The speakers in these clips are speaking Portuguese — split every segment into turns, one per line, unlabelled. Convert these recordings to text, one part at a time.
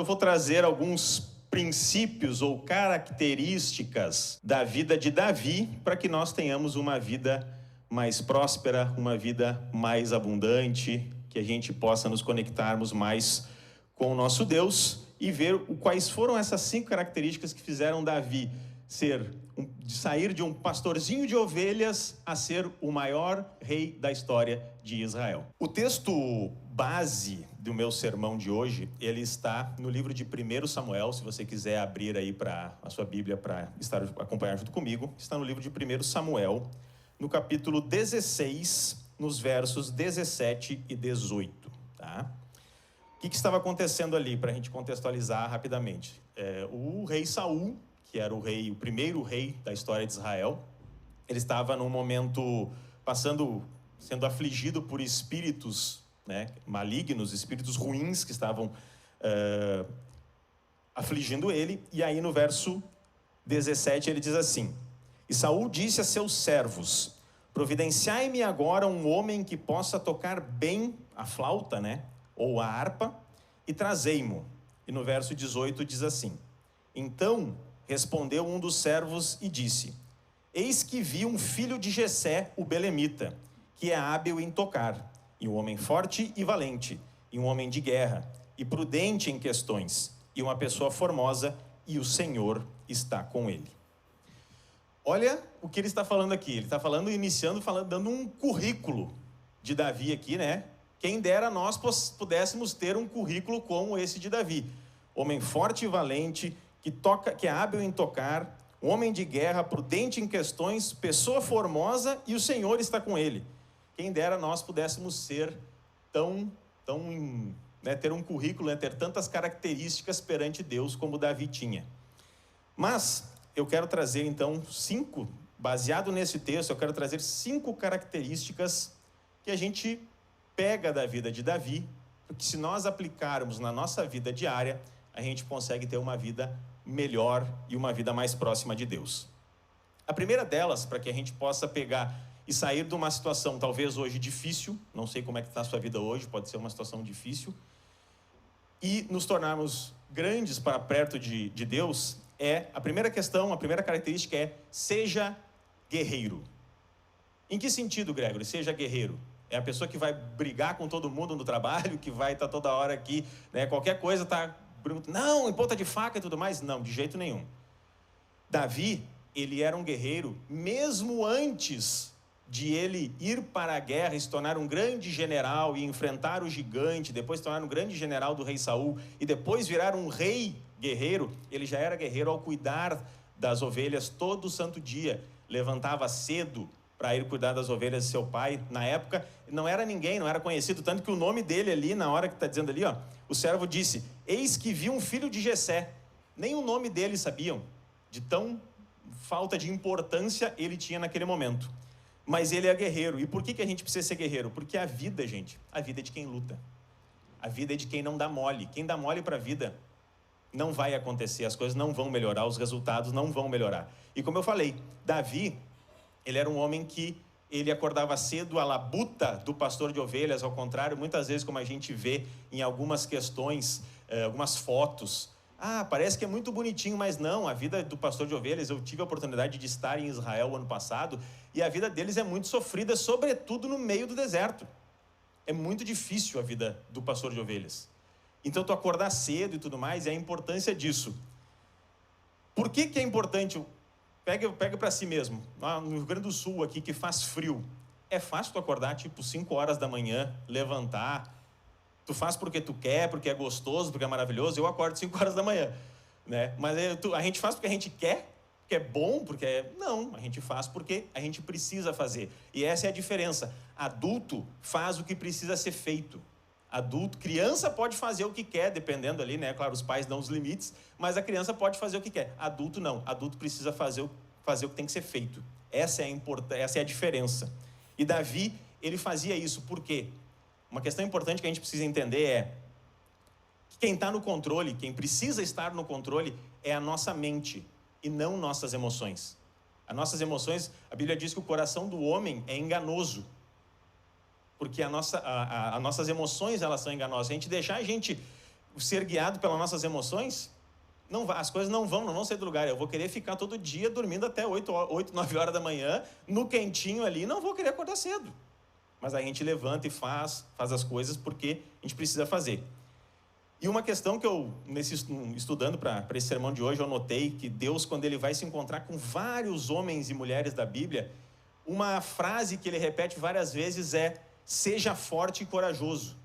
Eu vou trazer alguns princípios ou características da vida de Davi para que nós tenhamos uma vida mais próspera, uma vida mais abundante, que a gente possa nos conectarmos mais com o nosso Deus e ver quais foram essas 5 características que fizeram Davi sair de um pastorzinho de ovelhas a ser o maior rei da história de Israel. O texto base do meu sermão de hoje, ele está no livro de 1 Samuel, se você quiser abrir aí para a sua Bíblia para acompanhar junto comigo, está no livro de 1 Samuel, no capítulo 16, nos versos 17 e 18, tá? O que estava acontecendo ali, para a gente contextualizar rapidamente? O rei Saul, que era o primeiro rei da história de Israel, ele estava num momento sendo afligido por espíritos, malignos, espíritos ruins que estavam afligindo ele. E aí no verso 17 ele diz assim: E Saul disse a seus servos: Providenciai-me agora um homem que possa tocar bem a flauta, ou a harpa, e trazei-mo. E no verso 18 diz assim: Então respondeu um dos servos e disse: Eis que vi um filho de Jessé, o belemita, que é hábil em tocar, e um homem forte e valente, e um homem de guerra, e prudente em questões, e uma pessoa formosa, e o Senhor está com ele. Olha o que ele está falando aqui. Ele está dando um currículo de Davi aqui, Quem dera nós pudéssemos ter um currículo como esse de Davi. Homem forte e valente, que é hábil em tocar, um homem de guerra, prudente em questões, pessoa formosa, e o Senhor está com ele. Quem dera nós pudéssemos ser ter um currículo, ter tantas características perante Deus como Davi tinha. Mas eu quero trazer então baseado nesse texto, eu quero trazer 5 características que a gente pega da vida de Davi, porque se nós aplicarmos na nossa vida diária, a gente consegue ter uma vida melhor e uma vida mais próxima de Deus. A primeira delas, para que a gente possa pegar e sair de uma situação talvez hoje difícil, não sei como é que está a sua vida hoje, pode ser uma situação difícil, e nos tornarmos grandes para perto de Deus, a primeira característica é: seja guerreiro. Em que sentido, Gregory? Seja guerreiro. É a pessoa que vai brigar com todo mundo no trabalho, que vai estar toda hora aqui, qualquer coisa está... Não, em ponta de faca e tudo mais? Não, de jeito nenhum. Davi, ele era um guerreiro, mesmo antes de ele ir para a guerra e se tornar um grande general e enfrentar o gigante, depois se tornar um grande general do rei Saul e depois virar um rei guerreiro, ele já era guerreiro ao cuidar das ovelhas todo santo dia, levantava cedo para ir cuidar das ovelhas de seu pai. Na época, não era ninguém, não era conhecido, tanto que o nome dele ali, na hora que está dizendo ali, o servo disse: Eis que vi um filho de Jessé. Nem o nome dele sabiam, de tão falta de importância ele tinha naquele momento. Mas ele é guerreiro. E por que a gente precisa ser guerreiro? Porque a vida, gente, a vida é de quem luta. A vida é de quem não dá mole. Quem dá mole para a vida, não vai acontecer, as coisas não vão melhorar, os resultados não vão melhorar. E como eu falei, Davi, ele era um homem que ele acordava cedo, a labuta do pastor de ovelhas, ao contrário, muitas vezes, como a gente vê em algumas questões, algumas fotos, parece que é muito bonitinho, mas não, a vida do pastor de ovelhas, eu tive a oportunidade de estar em Israel ano passado, e a vida deles é muito sofrida, sobretudo no meio do deserto. É muito difícil a vida do pastor de ovelhas. Então, tu acordar cedo e tudo mais, e a importância disso. Por que é importante? Pega para si mesmo. No Rio Grande do Sul, aqui, que faz frio, é fácil tu acordar, 5 horas da manhã, levantar. Tu faz porque tu quer, porque é gostoso, porque é maravilhoso. Eu acordo 5 horas da manhã, Mas a gente faz porque a gente quer, porque é bom, Não, a gente faz porque a gente precisa fazer. E essa é a diferença. Adulto faz o que precisa ser feito. Criança pode fazer o que quer, dependendo ali, Claro, os pais dão os limites, mas a criança pode fazer o que quer. Adulto não. Adulto precisa fazer o que tem que ser feito. Essa é a diferença. E Davi, ele fazia isso. Por quê? Uma questão importante que a gente precisa entender é que quem está no controle, quem precisa estar no controle, é a nossa mente e não nossas emoções. As nossas emoções, a Bíblia diz que o coração do homem é enganoso. Porque as nossas emoções, elas são enganosas. Se a gente deixar a gente ser guiado pelas nossas emoções, as coisas não vão sair do lugar. Eu vou querer ficar todo dia dormindo até 8, 9 horas da manhã, no quentinho ali, não vou querer acordar cedo. Mas a gente levanta e faz as coisas porque a gente precisa fazer. E uma questão que eu, estudando para esse sermão de hoje, eu notei que Deus, quando ele vai se encontrar com vários homens e mulheres da Bíblia, uma frase que ele repete várias vezes é: seja forte e corajoso.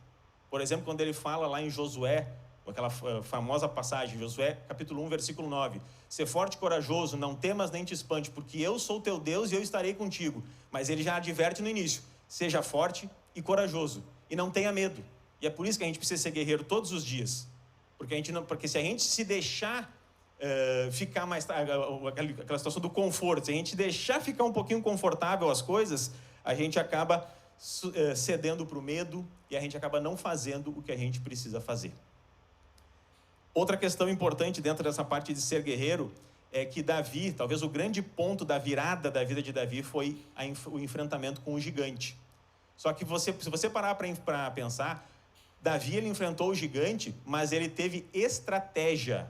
Por exemplo, quando ele fala lá em Josué, aquela famosa passagem, Josué capítulo 1, versículo 9: ser forte e corajoso, não temas nem te espante, porque eu sou teu Deus e eu estarei contigo. Mas ele já adverte no início: seja forte e corajoso, e não tenha medo. E é por isso que a gente precisa ser guerreiro todos os dias. Porque se a gente se deixar ficar mais... aquela situação do conforto, se a gente deixar ficar um pouquinho confortável as coisas, a gente acaba cedendo para o medo e a gente acaba não fazendo o que a gente precisa fazer. Outra questão importante dentro dessa parte de ser guerreiro é que Davi, talvez o grande ponto da virada da vida de Davi foi o enfrentamento com o gigante. Só que se você parar para pensar, Davi ele enfrentou o gigante, mas ele teve estratégia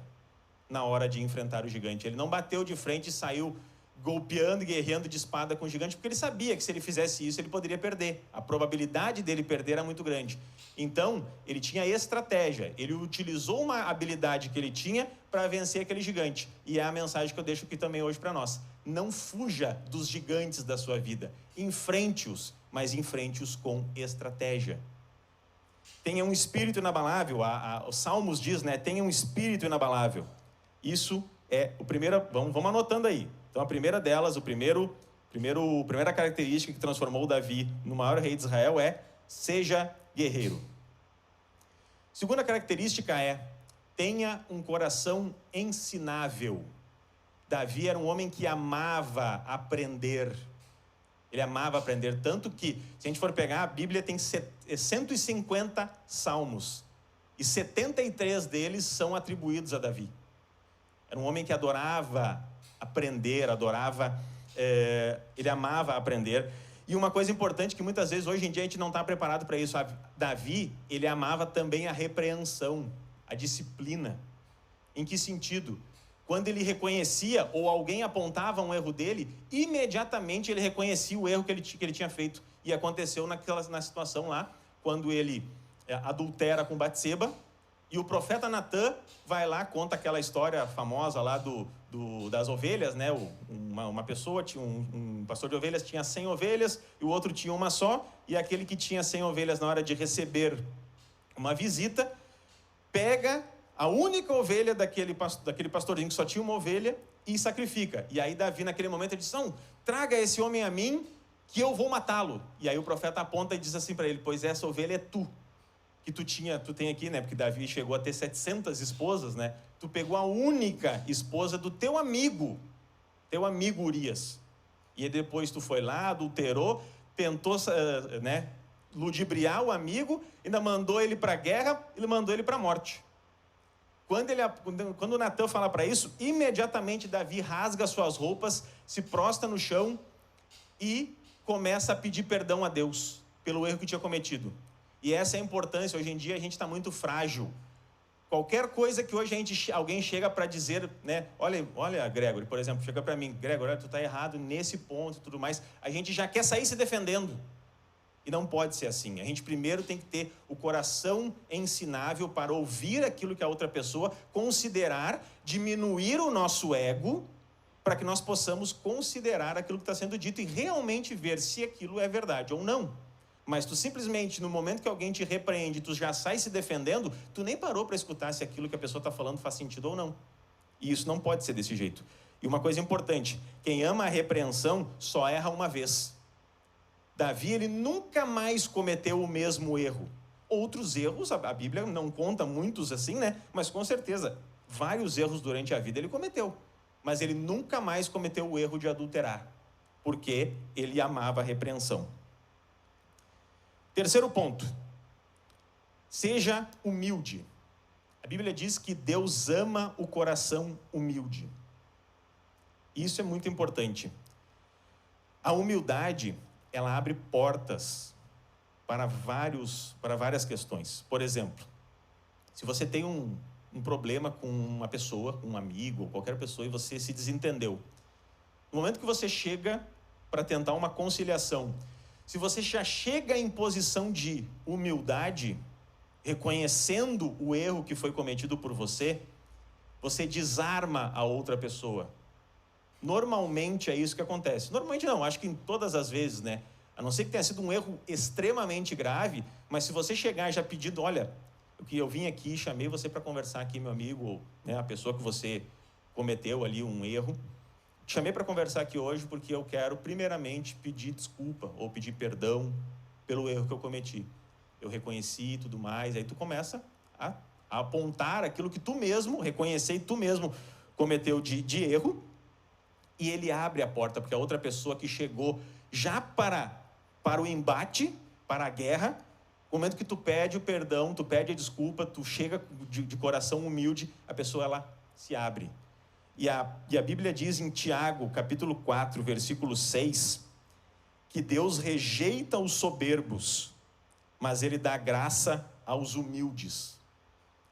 na hora de enfrentar o gigante. Ele não bateu de frente e saiu golpeando e guerreando de espada com o gigante, porque ele sabia que se ele fizesse isso, ele poderia perder. A probabilidade dele perder era muito grande. Então, ele tinha estratégia. Ele utilizou uma habilidade que ele tinha para vencer aquele gigante. E é a mensagem que eu deixo aqui também hoje para nós. Não fuja dos gigantes da sua vida. Enfrente-os, mas enfrente-os com estratégia. Tenha um espírito inabalável. Os Salmos diz, né? Tenha um espírito inabalável. Isso é o primeiro. Vamos anotando aí. Então, a primeira delas, a primeira característica que transformou o Davi no maior rei de Israel é: seja guerreiro. Segunda característica é: tenha um coração ensinável. Davi era um homem que amava aprender. Ele amava aprender, tanto que, se a gente for pegar, a Bíblia tem 150 salmos, e 73 deles são atribuídos a Davi. Era um homem que adorava aprender, ele amava aprender. E uma coisa importante que muitas vezes, hoje em dia, a gente não está preparado para isso, sabe? Davi, ele amava também a repreensão, a disciplina. Em que sentido? Quando ele reconhecia ou alguém apontava um erro dele, imediatamente ele reconhecia o erro que ele tinha feito. E aconteceu na situação lá, quando ele adultera com Batseba, e o profeta Natã vai lá, conta aquela história famosa lá das ovelhas, né? Uma pessoa, tinha um pastor de ovelhas tinha 100 ovelhas, e o outro tinha uma só, e aquele que tinha 100 ovelhas, na hora de receber uma visita, pega a única ovelha daquele pastorzinho que só tinha uma ovelha e sacrifica. E aí Davi, naquele momento, ele diz: não, traga esse homem a mim, que eu vou matá-lo. E aí o profeta aponta e diz assim para ele: pois essa ovelha é tu, que tu tem aqui, né? Porque Davi chegou a ter 700 esposas, né? Tu pegou a única esposa do teu amigo Urias. E depois tu foi lá, adulterou, tentou, né, ludibriar o amigo, ainda mandou ele para a guerra, ele mandou ele para a morte. Quando Natã fala para isso, imediatamente Davi rasga suas roupas, se prostra no chão e começa a pedir perdão a Deus pelo erro que tinha cometido. E essa é a importância. Hoje em dia a gente está muito frágil. Qualquer coisa que hoje alguém chega para dizer, né? Olha, Gregory, por exemplo, chega para mim: Gregory, tu está errado nesse ponto e tudo mais. A gente já quer sair se defendendo. E não pode ser assim. A gente primeiro tem que ter o coração ensinável para ouvir aquilo que a outra pessoa, considerar, diminuir o nosso ego, para que nós possamos considerar aquilo que está sendo dito e realmente ver se aquilo é verdade ou não. Mas tu simplesmente, no momento que alguém te repreende, tu já sai se defendendo, tu nem parou para escutar se aquilo que a pessoa está falando faz sentido ou não. E isso não pode ser desse jeito. E uma coisa importante: quem ama a repreensão só erra uma vez. Davi, ele nunca mais cometeu o mesmo erro. Outros erros, a Bíblia não conta muitos assim, né? Mas com certeza, vários erros durante a vida ele cometeu. Mas ele nunca mais cometeu o erro de adulterar, porque ele amava a repreensão. Terceiro ponto: seja humilde. A Bíblia diz que Deus ama o coração humilde. Isso é muito importante. A humildade, ela abre portas para várias questões. Por exemplo, Se você tem um problema com uma pessoa, um amigo, ou qualquer pessoa, e você se desentendeu, no momento que você chega para tentar uma conciliação, se você já chega em posição de humildade, reconhecendo o erro que foi cometido por você, você desarma a outra pessoa. Normalmente é isso que acontece. Normalmente não, acho que em todas as vezes, né? A não ser que tenha sido um erro extremamente grave, mas se você chegar já pedindo, olha, eu vim aqui, chamei você para conversar aqui, meu amigo, ou, né, a pessoa que você cometeu ali um erro, te chamei para conversar aqui hoje porque eu quero primeiramente pedir desculpa ou pedir perdão pelo erro que eu cometi. Eu reconheci e tudo mais, aí tu começa a apontar aquilo que tu mesmo, reconhecer e tu mesmo cometeu de erro, e ele abre a porta, porque a outra pessoa que chegou já para o embate, para a guerra, no momento que tu pede o perdão, tu pede a desculpa, tu chega de coração humilde, a pessoa ela se abre. E a Bíblia diz em Tiago, capítulo 4, versículo 6, que Deus rejeita os soberbos, mas Ele dá graça aos humildes.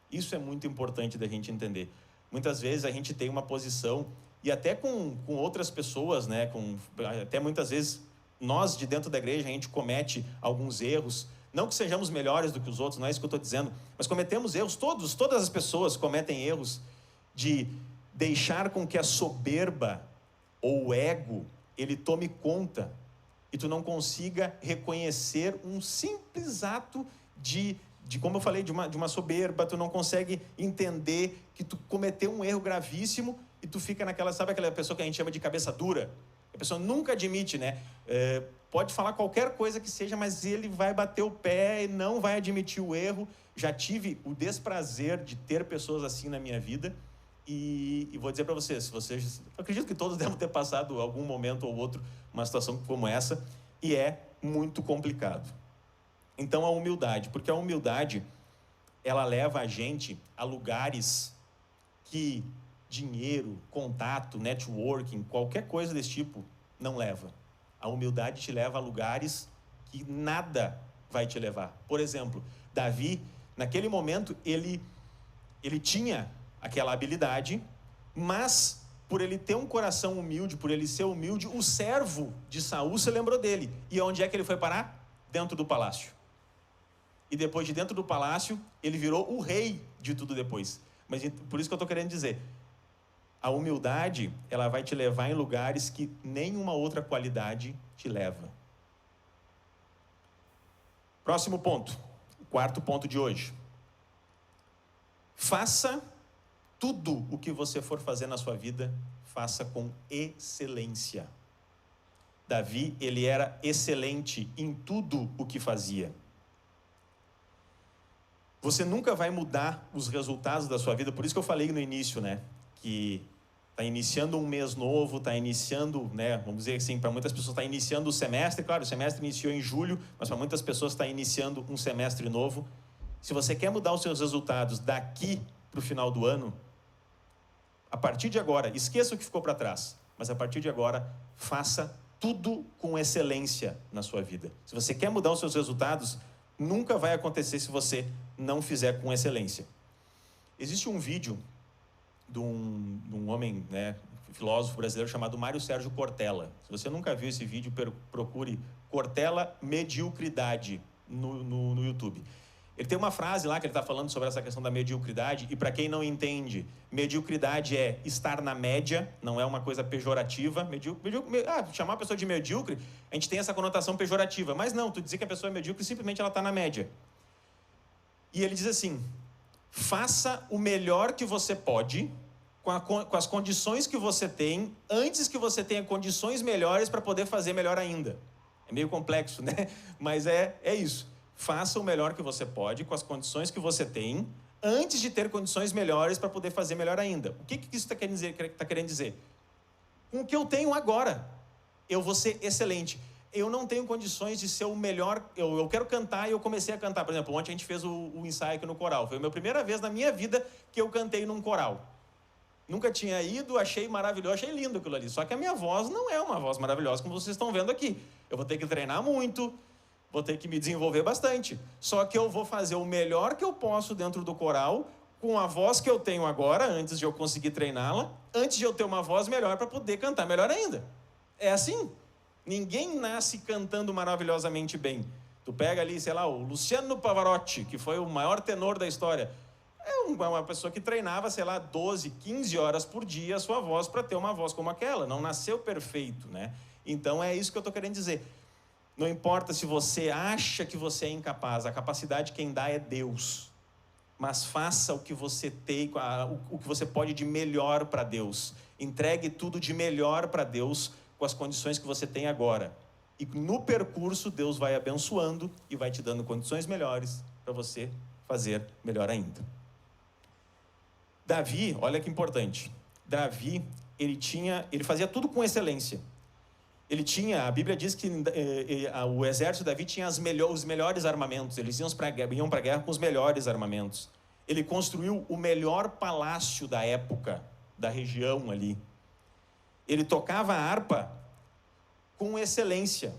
Isso é muito importante da gente entender. Muitas vezes a gente tem uma posição, e até com outras pessoas, né? Até muitas vezes nós de dentro da igreja a gente comete alguns erros, não que sejamos melhores do que os outros, não é isso que eu estou dizendo, mas cometemos erros, todas as pessoas cometem erros de deixar com que a soberba ou o ego, ele tome conta e tu não consiga reconhecer um simples ato de como eu falei, de uma soberba, tu não consegue entender que tu cometeu um erro gravíssimo e tu fica naquela, sabe aquela pessoa que a gente chama de cabeça dura? A pessoa nunca admite, né? Pode falar qualquer coisa que seja, mas ele vai bater o pé e não vai admitir o erro. Já tive o desprazer de ter pessoas assim na minha vida e vou dizer para vocês, eu acredito que todos devem ter passado algum momento ou outro uma situação como essa, e é muito complicado. Então a humildade, porque a humildade, ela leva a gente a lugares que dinheiro, contato, networking, qualquer coisa desse tipo não leva. A humildade te leva a lugares que nada vai te levar. Por exemplo, Davi, naquele momento, ele tinha aquela habilidade, mas por ele ter um coração humilde, por ele ser humilde, o servo de Saul se lembrou dele. E onde é que ele foi parar? Dentro do palácio. E depois de dentro do palácio, ele virou o rei de tudo depois. Mas por isso que eu estou querendo dizer, a humildade, ela vai te levar em lugares que nenhuma outra qualidade te leva. Próximo ponto, o quarto ponto de hoje. Faça tudo o que você for fazer na sua vida, faça com excelência. Davi, ele era excelente em tudo o que fazia. Você nunca vai mudar os resultados da sua vida, por isso que eu falei no início, né? Que está iniciando um mês novo, está iniciando, né? Vamos dizer assim, para muitas pessoas está iniciando o semestre, claro, o semestre iniciou em julho, mas para muitas pessoas está iniciando um semestre novo. Se você quer mudar os seus resultados daqui para o final do ano, a partir de agora, esqueça o que ficou para trás, mas a partir de agora, faça tudo com excelência na sua vida. Se você quer mudar os seus resultados, nunca vai acontecer se você não fizer com excelência. Existe um vídeo de um homem, né, filósofo brasileiro chamado Mário Sérgio Cortella. Se você nunca viu esse vídeo, procure Cortella Mediocridade no YouTube. Ele tem uma frase lá que ele está falando sobre essa questão da mediocridade, e para quem não entende, mediocridade é estar na média, não é uma coisa pejorativa. Chamar a pessoa de medíocre, a gente tem essa conotação pejorativa, mas não, tu dizer que a pessoa é medíocre, simplesmente ela está na média. E ele diz assim, faça o melhor que você pode, com as condições que você tem, antes que você tenha condições melhores para poder fazer melhor ainda. É meio complexo, né? Mas é isso. Faça o melhor que você pode, com as condições que você tem, antes de ter condições melhores para poder fazer melhor ainda. O que isso está querendo dizer? Com o que eu tenho agora, eu vou ser excelente. Eu não tenho condições de ser o melhor. Eu quero cantar e eu comecei a cantar. Por exemplo, ontem a gente fez o ensaio aqui no coral. Foi a minha primeira vez na minha vida que eu cantei num coral. Nunca tinha ido, achei maravilhoso, achei lindo aquilo ali. Só que a minha voz não é uma voz maravilhosa, como vocês estão vendo aqui. Eu vou ter que treinar muito. vou ter que me desenvolver bastante. Só que eu vou fazer o melhor que eu posso dentro do coral, com a voz que eu tenho agora, antes de eu conseguir treiná-la, antes de eu ter uma voz melhor para poder cantar melhor ainda. É assim. Ninguém nasce cantando maravilhosamente bem. Tu pega ali, sei lá, o Luciano Pavarotti, que foi o maior tenor da história. É uma pessoa que treinava, sei lá, 12, 15 horas por dia a sua voz para ter uma voz como aquela. Não nasceu perfeito, né? Então é isso que eu estou querendo dizer. Não importa se você acha que você é incapaz, a capacidade quem dá é Deus. Mas faça o que você tem, o que você pode de melhor para Deus. Entregue tudo de melhor para Deus com as condições que você tem agora. E no percurso, Deus vai abençoando e vai te dando condições melhores para você fazer melhor ainda. Davi, olha que importante. Davi, ele fazia tudo com excelência. A Bíblia diz que o exército de Davi tinha os melhores armamentos. Eles iam para a guerra com os melhores armamentos. Ele construiu o melhor palácio da época, da região ali. Ele tocava a harpa com excelência,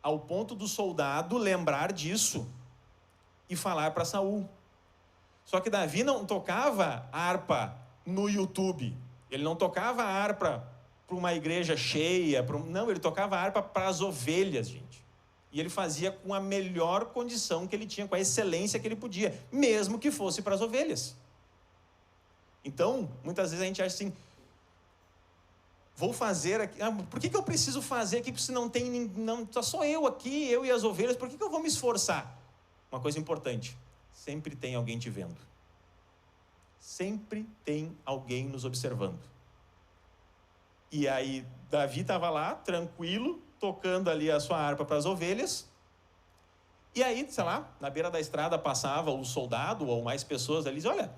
ao ponto do soldado lembrar disso e falar para Saul. Só que Davi não tocava harpa no YouTube. Ele não tocava harpa para uma igreja cheia. Não, ele tocava harpa para as ovelhas, gente. E ele fazia com a melhor condição que ele tinha, com a excelência que ele podia, mesmo que fosse para as ovelhas. Então, muitas vezes a gente acha assim, vou fazer aqui, por que eu preciso fazer aqui se não tem, só eu aqui, eu e as ovelhas, por que eu vou me esforçar? Uma coisa importante, sempre tem alguém te vendo. Sempre tem alguém nos observando. E aí, Davi estava lá, tranquilo, tocando ali a sua harpa para as ovelhas. E aí, sei lá, na beira da estrada passava o soldado ou mais pessoas ali, diz, olha,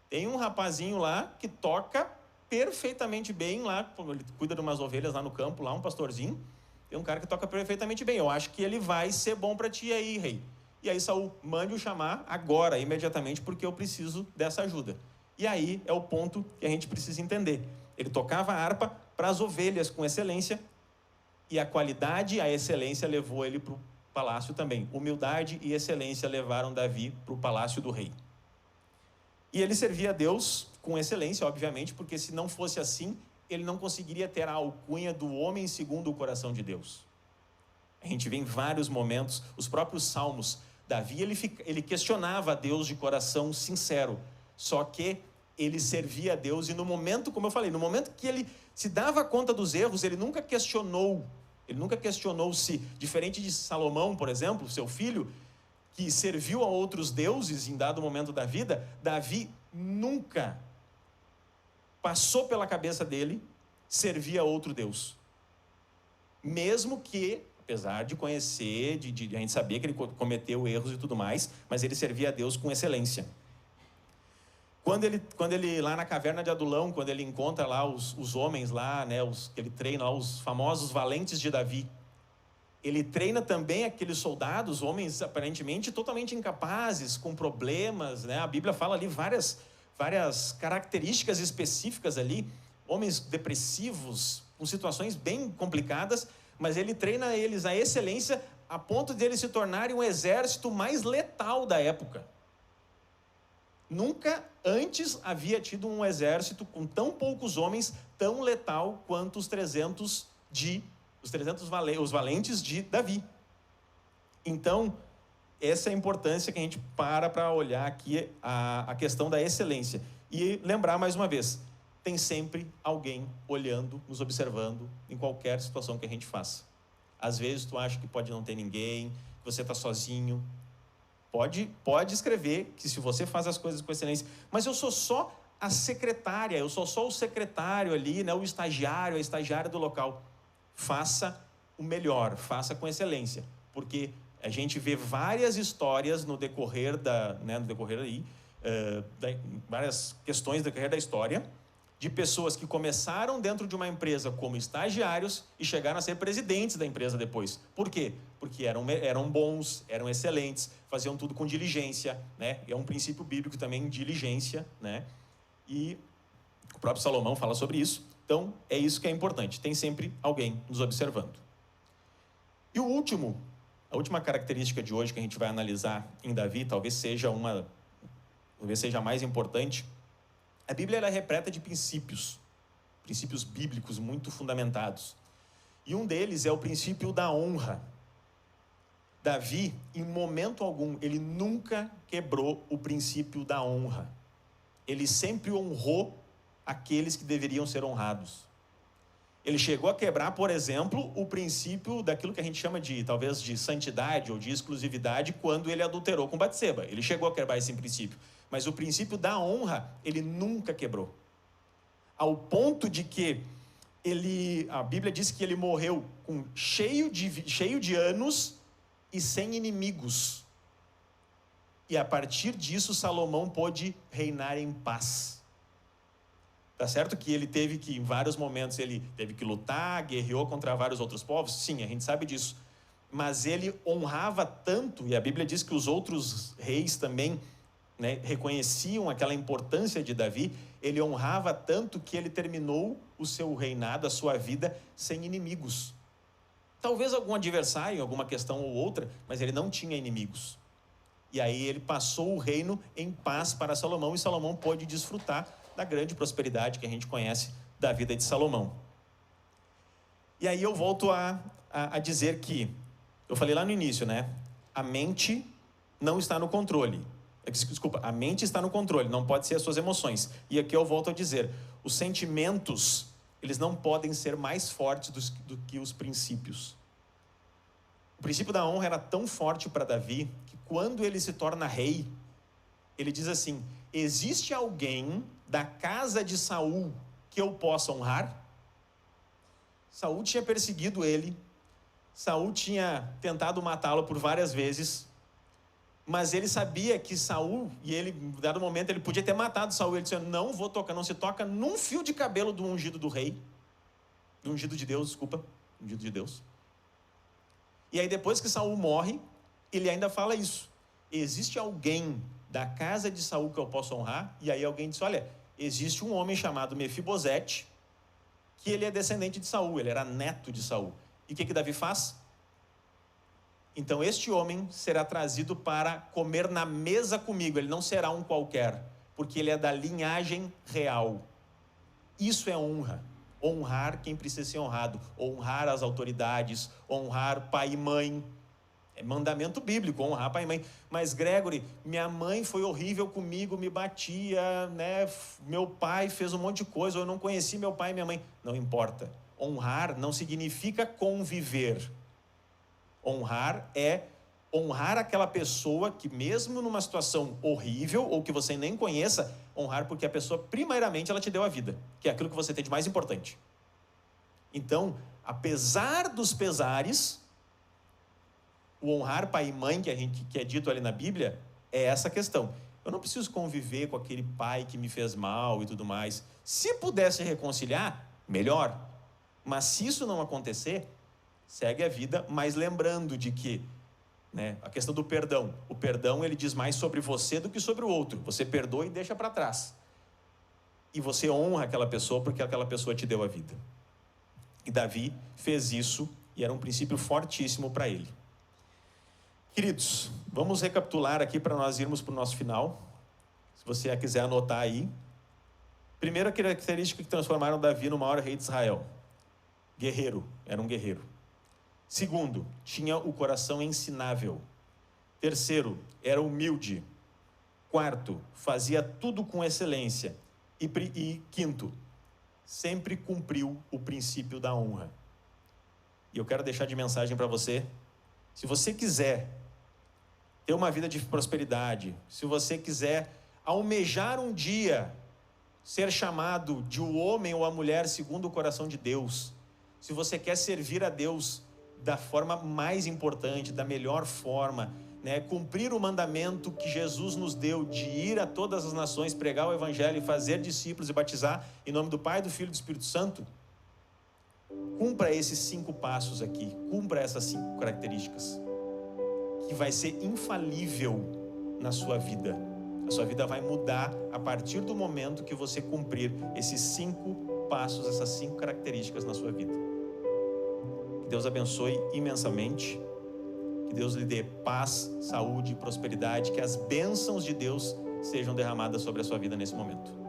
tem um rapazinho lá que toca perfeitamente bem lá, ele cuida de umas ovelhas lá no campo, lá um pastorzinho, tem um cara que toca perfeitamente bem, eu acho que ele vai ser bom para ti aí, rei. E aí Saul, mande-o chamar agora, imediatamente, porque eu preciso dessa ajuda. E aí é o ponto que a gente precisa entender. Ele tocava a harpa para as ovelhas com excelência, e a qualidade e a excelência levou ele para o palácio também. Humildade e excelência levaram Davi para o palácio do rei. E ele servia a Deus com excelência, obviamente, porque se não fosse assim, ele não conseguiria ter a alcunha do homem segundo o coração de Deus. A gente vê em vários momentos, os próprios salmos, Davi ele questionava a Deus de coração sincero, só que ele servia a Deus e no momento, como eu falei, no momento que ele se dava conta dos erros, ele nunca questionou se, diferente de Salomão, por exemplo, seu filho, que serviu a outros deuses em dado momento da vida, Davi nunca passou pela cabeça dele servir a outro Deus. Mesmo que, apesar de conhecer, de a gente saber que ele cometeu erros e tudo mais, mas ele servia a Deus com excelência. Quando ele lá na caverna de Adulão, quando ele encontra lá os homens lá, né, ele treina lá os famosos valentes de Davi, ele treina também aqueles soldados, homens aparentemente totalmente incapazes, com problemas, né? A Bíblia fala ali várias características específicas ali, homens depressivos, com situações bem complicadas, mas ele treina eles à excelência a ponto de eles se tornarem o exército mais letal da época. Nunca antes havia tido um exército com tão poucos homens tão letal quanto os 300 valentes de Davi. Então, essa é a importância que a gente para olhar aqui a questão da excelência. E lembrar mais uma vez, tem sempre alguém olhando, nos observando em qualquer situação que a gente faça. Às vezes tu acha que pode não ter ninguém, que você está sozinho. Pode escrever que se você faz as coisas com excelência, mas eu sou só a secretária, eu sou só o secretário ali, né, o estagiário, a estagiária do local. Faça o melhor, faça com excelência, porque a gente vê várias histórias no decorrer várias questões no decorrer da história, de pessoas que começaram dentro de uma empresa como estagiários e chegaram a ser presidentes da empresa depois. Por quê? Porque eram bons, eram excelentes, faziam tudo com diligência, né? É um princípio bíblico também, diligência, né? E o próprio Salomão fala sobre isso. Então, é isso que é importante. Tem sempre alguém nos observando. E o último A última característica de hoje que a gente vai analisar em Davi, talvez seja a mais importante. A Bíblia ela é repleta de princípios bíblicos muito fundamentados. E um deles é o princípio da honra. Davi, em momento algum, ele nunca quebrou o princípio da honra. Ele sempre honrou aqueles que deveriam ser honrados. Ele chegou a quebrar, por exemplo, o princípio daquilo que a gente chama de, talvez, de santidade ou de exclusividade, quando ele adulterou com Batseba. Ele chegou a quebrar esse princípio. Mas o princípio da honra, ele nunca quebrou. Ao ponto de que a Bíblia diz que ele morreu cheio de anos e sem inimigos. E a partir disso, Salomão pôde reinar em paz. Tá certo que ele teve que, em vários momentos, ele teve que lutar, guerreou contra vários outros povos? Sim, a gente sabe disso. Mas ele honrava tanto, e a Bíblia diz que os outros reis também, né, reconheciam aquela importância de Davi. Ele honrava tanto que ele terminou o seu reinado, a sua vida, sem inimigos. Talvez algum adversário, alguma questão ou outra, mas ele não tinha inimigos. E aí ele passou o reino em paz para Salomão, e Salomão pôde desfrutar da grande prosperidade que a gente conhece da vida de Salomão. E aí eu volto a dizer que, eu falei lá no início, né? A mente não está no controle. Desculpa, a mente está no controle, não pode ser as suas emoções. E aqui eu volto a dizer, os sentimentos, eles não podem ser mais fortes do que os princípios. O princípio da honra era tão forte para Davi, que quando ele se torna rei, ele diz assim: existe alguém da casa de Saul que eu possa honrar? Saul tinha perseguido ele, Saul tinha tentado matá-lo por várias vezes, mas ele sabia que Saul, e ele, em dado momento, ele podia ter matado Saul. Ele disse: não vou tocar, não se toca num fio de cabelo do ungido do rei, do ungido de Deus, ungido de Deus. E aí depois que Saul morre, ele ainda fala isso: existe alguém da casa de Saul que eu posso honrar? E aí alguém disse: olha, existe um homem chamado Mefibosete, que ele é descendente de Saul, ele era neto de Saul. E o que Davi faz? Então este homem será trazido para comer na mesa comigo. Ele não será um qualquer, porque ele é da linhagem real. Isso é honra. Honrar quem precisa ser honrado, honrar as autoridades, honrar pai e mãe. É mandamento bíblico, honrar pai e mãe. Mas Gregory, minha mãe foi horrível comigo, me batia, né? Meu pai fez um monte de coisa, eu não conheci meu pai e minha mãe. Não importa. Honrar não significa conviver. Honrar é honrar aquela pessoa que, mesmo numa situação horrível, ou que você nem conheça, honrar porque a pessoa, primeiramente, ela te deu a vida, que é aquilo que você tem de mais importante. Então, apesar dos pesares, o honrar pai e mãe, que é dito ali na Bíblia, é essa questão. Eu não preciso conviver com aquele pai que me fez mal e tudo mais. Se pudesse reconciliar, melhor. Mas se isso não acontecer, segue a vida, mas lembrando de que, né, a questão do perdão. O perdão, ele diz mais sobre você do que sobre o outro. Você perdoa e deixa para trás. E você honra aquela pessoa porque aquela pessoa te deu a vida. E Davi fez isso e era um princípio fortíssimo para ele. Queridos, vamos recapitular aqui para nós irmos para o nosso final. Se você quiser anotar aí. Primeira característica que transformaram Davi no maior rei de Israel: guerreiro, era um guerreiro. Segundo, tinha o coração ensinável. Terceiro, era humilde. Quarto, fazia tudo com excelência. E quinto, sempre cumpriu o princípio da honra. E eu quero deixar de mensagem para você: se você quiser ter uma vida de prosperidade, se você quiser almejar um dia ser chamado de o homem ou a mulher segundo o coração de Deus, se você quer servir a Deus da forma mais importante, da melhor forma, né? Cumprir o mandamento que Jesus nos deu de ir a todas as nações, pregar o evangelho e fazer discípulos e batizar em nome do Pai, do Filho e do Espírito Santo, cumpra esses 5 passos aqui, cumpra essas 5 características, que vai ser infalível na sua vida. A sua vida vai mudar a partir do momento que você cumprir esses 5 passos, essas 5 características na sua vida. Que Deus abençoe imensamente. Que Deus lhe dê paz, saúde, prosperidade, que as bênçãos de Deus sejam derramadas sobre a sua vida nesse momento.